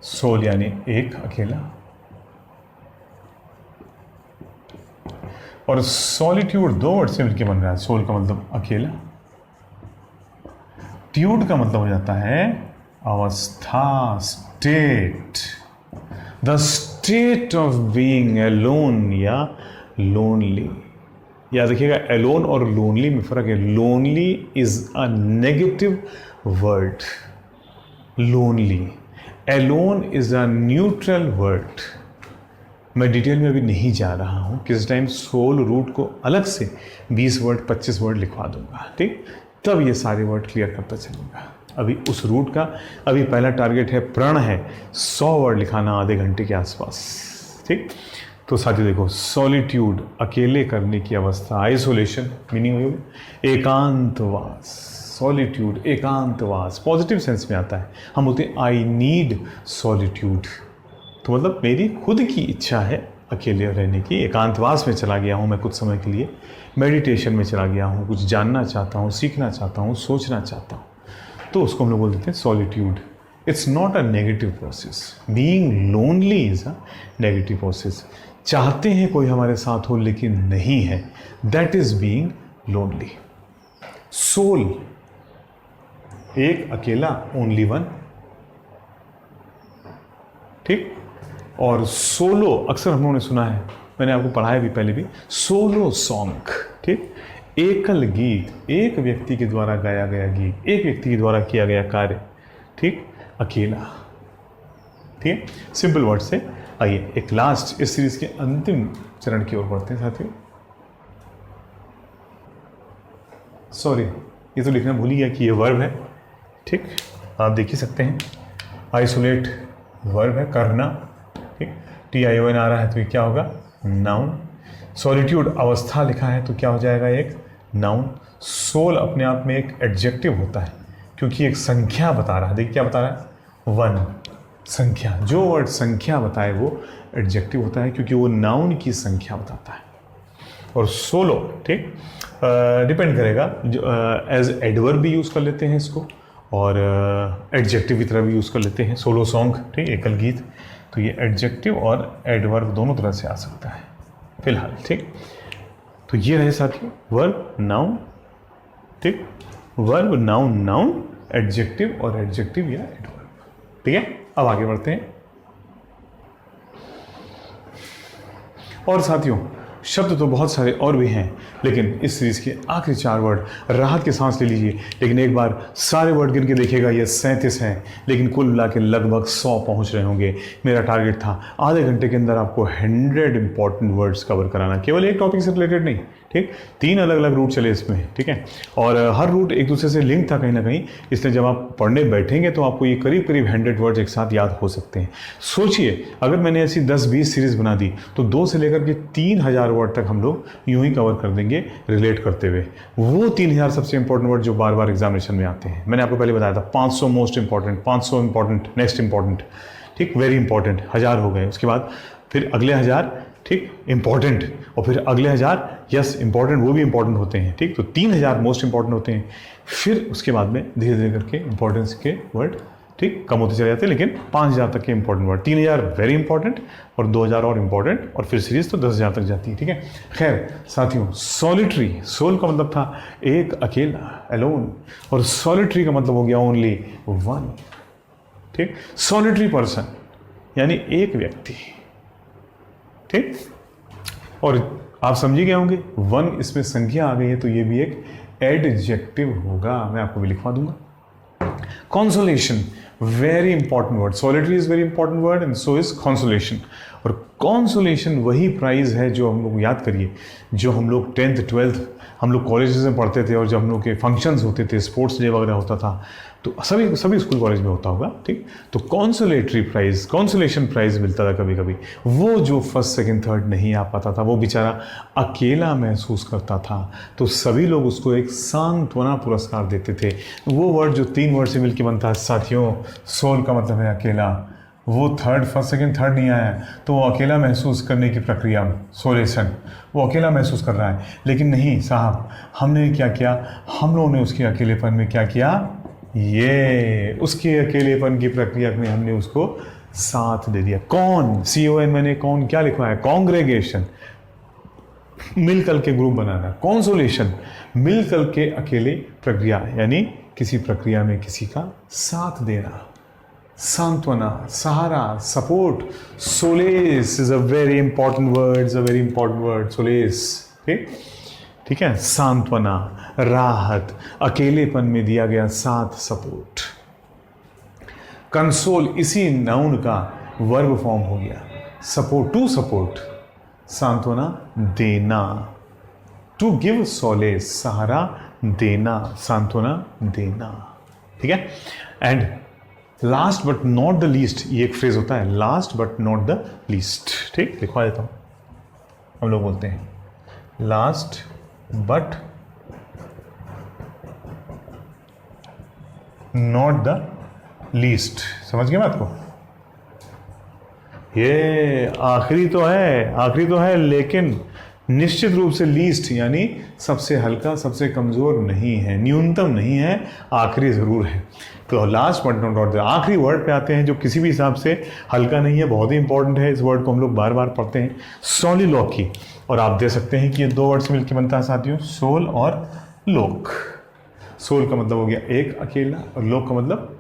Speaker 1: सोल यानी एक, अकेला, और सॉलिट्यूड 2 वर्ड से मिलकर बन रहा है। सोल का मतलब अकेला, ट्यूड का मतलब हो जाता है अवस्था, state, the state of being alone या लोनली। याद रखिएगा, अलोन और लोनली में फर्क है। Lonely is a negative word, lonely. Alone is a neutral word. मैं डिटेल में अभी नहीं जा रहा हूं, किस टाइम सोल रूट को अलग से 20 वर्ड 25 वर्ड लिखवा दूंगा, ठीक। तब ये सारे वर्ड क्लियर करता चलूंगा। अभी उस रूट का अभी पहला टारगेट है, प्रण है 100 वर्ड लिखाना आधे घंटे के आसपास, ठीक। तो साथियों देखो, सॉलिट्यूड अकेले करने की अवस्था, आइसोलेशन मीनिंग हुई एकांतवास। सॉलिट्यूड एकांतवास पॉजिटिव सेंस में आता है। हम बोलते हैं आई नीड सॉलिट्यूड, तो मतलब मेरी खुद की इच्छा है अकेले रहने की, एकांतवास में चला गया हूँ मैं कुछ समय के लिए, मेडिटेशन में चला गया हूँ, कुछ जानना चाहता हूँ, सीखना चाहता हूँ, सोचना चाहता हूँ, तो उसको हम लोग बोल देते हैं solitude. It's not a negative process, being lonely is a negative process. चाहते हैं कोई हमारे साथ हो लेकिन नहीं है, that is being lonely. Sole, एक, अकेला, ओनली वन, ठीक। और सोलो, अक्सर हम लोगों ने सुना है, मैंने आपको पढ़ाया भी पहले भी, सोलो सॉन्ग, ठीक। एकल गीत, एक व्यक्ति के द्वारा गाया गया गीत, एक व्यक्ति के द्वारा किया गया कार्य, ठीक। अकेला, ठीक। सिंपल वर्ड से आइए एक लास्ट, इस सीरीज के अंतिम चरण की ओर बढ़ते हैं साथियों। सॉरी, ये तो लिखना भूल ही गया कि ये वर्ब है, ठीक। आप देख ही सकते हैं, आइसोलेट वर्ब है, करना, ठीक। TION आ रहा है तो ये क्या होगा, नाउन। सॉलिट्यूड अवस्था लिखा है तो क्या हो जाएगा, एक नाउन। सोल अपने आप में एक एडजेक्टिव होता है क्योंकि एक संख्या बता रहा है। देखिए क्या बता रहा है, 1, संख्या। जो वर्ड संख्या बताए वो एडजेक्टिव होता है क्योंकि वो नाउन की संख्या बताता है। और सोलो, ठीक, डिपेंड करेगा, एज एडवर्ब भी यूज़ कर लेते हैं इसको और एडजेक्टिव की तरह भी यूज़ कर लेते हैं। सोलो सॉन्ग, ठीक, एकल गीत, तो ये एडजेक्टिव और एडवर्ब दोनों तरह से आ सकता है फिलहाल, ठीक। तो ये रहे साथियों वर्ब, नाउन, ठीक, वर्ब, नाउन, नाउन, एडजेक्टिव और एडजेक्टिव या एडवर्ब, ठीक है। अब आगे बढ़ते हैं। और साथियों शब्द तो बहुत सारे और भी हैं, लेकिन इस सीरीज के आखिरी 4 वर्ड, राहत की सांस ले लीजिए, लेकिन एक बार सारे वर्ड गिन के देखिएगा, ये 37 हैं, लेकिन कुल मिला के लगभग 100 पहुंच रहे होंगे। मेरा टारगेट था आधे घंटे के अंदर आपको 100 इंपॉर्टेंट वर्ड्स कवर कराना, केवल एक टॉपिक से रिलेटेड नहीं, ठीक। 3 अलग अलग रूट चले इसमें, ठीक है, और हर रूट एक दूसरे से लिंक था कहीं ना कहीं, इसलिए जब आप पढ़ने बैठेंगे तो आपको ये करीब करीब 100 वर्ड्स एक साथ याद हो सकते हैं। सोचिए अगर मैंने ऐसी 10-20 सीरीज बना दी तो 2 से लेकर के 3000 वर्ड तक हम लोग यूं ही कवर कर देंगे रिलेट करते हुए। वो 3000 सबसे इंपॉर्टेंट वर्ड जो बार बार एग्जामिनेशन में आते हैं, मैंने आपको पहले बताया था 500 most important, 500 important, next important, ठीक, वेरी इंपॉर्टेंट, 1000 हो गए, उसके बाद फिर अगले 1000, ठीक, इंपॉर्टेंट, और फिर अगले 1000 यस इंपॉर्टेंट, वो भी इंपॉर्टेंट होते हैं, ठीक। तो 3000 मोस्ट इंपॉर्टेंट होते हैं, फिर उसके बाद में धीरे धीरे करके इंपॉर्टेंस के वर्ड, ठीक, कम होते चले जाते हैं, लेकिन 5000 तक के इंपॉर्टेंट वर्ड, 3000 वेरी इंपॉर्टेंट और 2000 और इंपॉर्टेंट, और फिर सीरीज तो 10,000 तक जाती है, ठीक है। खैर साथियों, सॉलिटरी, सोल का मतलब था एक, अकेला, अलोन, और सॉलिटरी का मतलब हो गया ओनली वन, ठीक। सॉलिटरी पर्सन यानी एक व्यक्ति, ठीक। और आप समझी गए होंगे, 1 इसमें संख्या आ गई है तो ये भी एक एडजेक्टिव होगा, मैं आपको भी लिखवा दूंगा। Consolation, very important word. Solitary is very important word and so is consolation. और कॉन्सोलेशन वही प्राइज़ है जो हम लोग याद करिए, जो हम लोग 10th 12th हम लोग कॉलेजेस में पढ़ते थे और जब हम लोग के फंक्शंस होते थे, स्पोर्ट्स डे वगैरह होता था, तो सभी स्कूल कॉलेज में होता होगा, ठीक। तो कॉन्सोलेशन प्राइज़ मिलता था कभी कभी। वो जो फर्स्ट सेकंड थर्ड नहीं आ पाता था, वो बेचारा अकेला महसूस करता था, तो सभी लोग उसको एक सांत्वना पुरस्कार देते थे। वो वर्ड जो 3 वर्ड से मिलकर बनता है साथियों, सोल का मतलब है अकेला, वो फर्स्ट सेकंड थर्ड नहीं आया तो वो अकेला महसूस करने की प्रक्रिया, सोलेशन, वो अकेला महसूस कर रहा है। लेकिन नहीं साहब, हमने क्या किया, हम लोगों ने उसके अकेलेपन में क्या किया, ये उसके अकेलेपन की प्रक्रिया में हमने उसको साथ दे दिया। कौन, CON, मैंने कौन क्या लिखा है, कॉन्ग्रेगेशन, मिलकर के ग्रुप बनाना। कॉन्सोलेशन, मिलकर के अकेले प्रक्रिया, यानी किसी प्रक्रिया में किसी का साथ देना। सांत्वना, सहारा, support. Solace is a very important word, solace, ठीक है। सांत्वना, राहत, अकेलेपन में दिया गया साथ, सपोर्ट। कंसोल इसी नाउन का वर्ब फॉर्म हो गया, सपोर्ट, टू सपोर्ट, सांत्वना देना, टू गिव सोलेस, सहारा देना, सांत्वना देना, ठीक है। And last but not the least, ये एक फ्रेज होता है, last but not the least, ठीक, लिखवा देता हूं। हम लोग बोलते हैं last but not the least, समझ गए बात को। ये आखिरी तो है लेकिन निश्चित रूप से लीस्ट यानी सबसे हल्का, सबसे कमज़ोर नहीं है, न्यूनतम नहीं है, आखिरी ज़रूर है। तो लास्ट बट नॉट द, आखिरी वर्ड पे आते हैं जो किसी भी हिसाब से हल्का नहीं है, बहुत ही इंपॉर्टेंट है। इस वर्ड को हम लोग बार बार पढ़ते हैं, सोलिलोकी। और आप दे सकते हैं कि ये 2 वर्ड से मिलकर बनता है साथियों, सोल और लोक। सोल का मतलब हो गया एक, अकेला, और लोक का मतलब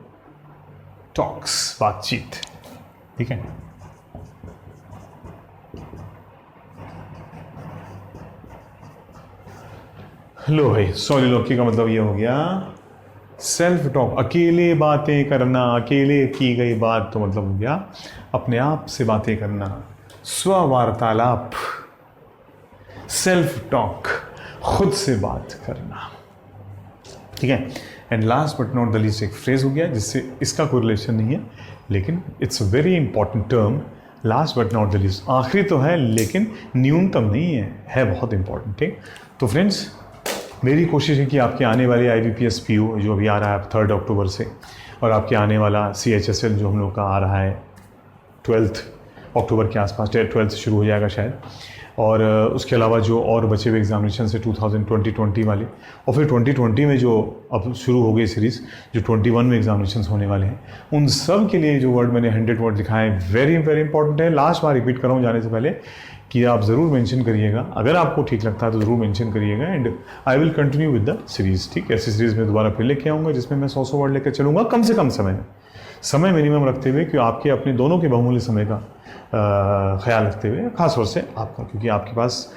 Speaker 1: टॉक्स, बातचीत, ठीक है। लो भाई, सोलिलोकी का मतलब ये हो गया सेल्फ टॉक, अकेले बातें करना, अकेले की गई बात, तो मतलब हो गया अपने आप से बातें करना, स्ववार्तालाप, सेल्फ टॉक, खुद से बात करना, ठीक है। And last but not the least एक फ्रेज हो गया जिससे इसका कोई रिलेशन नहीं है, लेकिन it's a very important term. Last but not the least, आखिरी तो है लेकिन न्यूनतम नहीं है बहुत इंपॉर्टेंट, ठीक। तो फ्रेंड्स, मेरी कोशिश है कि आपके आने वाले IBPS PO जो अभी आ रहा है 3 अक्टूबर से, और आपके आने वाला CHSL जो हम लोग का आ रहा है 12 अक्टूबर के आसपास, 12 से शुरू हो जाएगा शायद, और उसके अलावा जो और बचे हुए एग्जामिनेशन है 2020 वाले, और फिर 2020 में जो अब शुरू हो गई सीरीज़, जो 21 में एग्जामिनेशन होने वाले हैं, उन सब के लिए जो वर्ड मैंने 100 वर्ड लिखा है वेरी वेरी इंपॉर्टेंट है। लास्ट बार रिपीट कर रहा हूँ जाने से पहले कि आप ज़रूर मेंशन करिएगा, अगर आपको ठीक लगता है तो ज़रूर मेंशन करिएगा। And I will continue with the series, ठीक। ऐसी सीरीज़ में दोबारा फिर लेके आऊँगा जिसमें मैं 100 वर्ड लेकर चलूँगा, कम से कम समय मिनिमम रखते हुए, कि आपके अपने दोनों के बहुमूल्य समय का ख्याल रखते हुए, खासतौर से आपका, क्योंकि आपके पास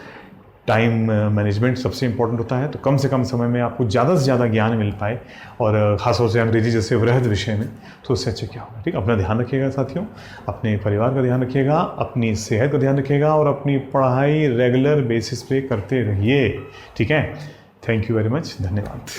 Speaker 1: टाइम मैनेजमेंट सबसे इंपॉर्टेंट होता है, तो कम से कम समय में आपको ज़्यादा से ज़्यादा ज्ञान मिल पाए, और ख़ासतौर से अंग्रेजी जैसे वृहद विषय में, तो उससे अच्छा क्या होगा, ठीक। अपना ध्यान रखिएगा साथियों, अपने परिवार का ध्यान रखिएगा, अपनी सेहत का ध्यान रखिएगा, और अपनी पढ़ाई रेगुलर बेसिस पे करते रहिए, ठीक है। थैंक यू वेरी मच, धन्यवाद।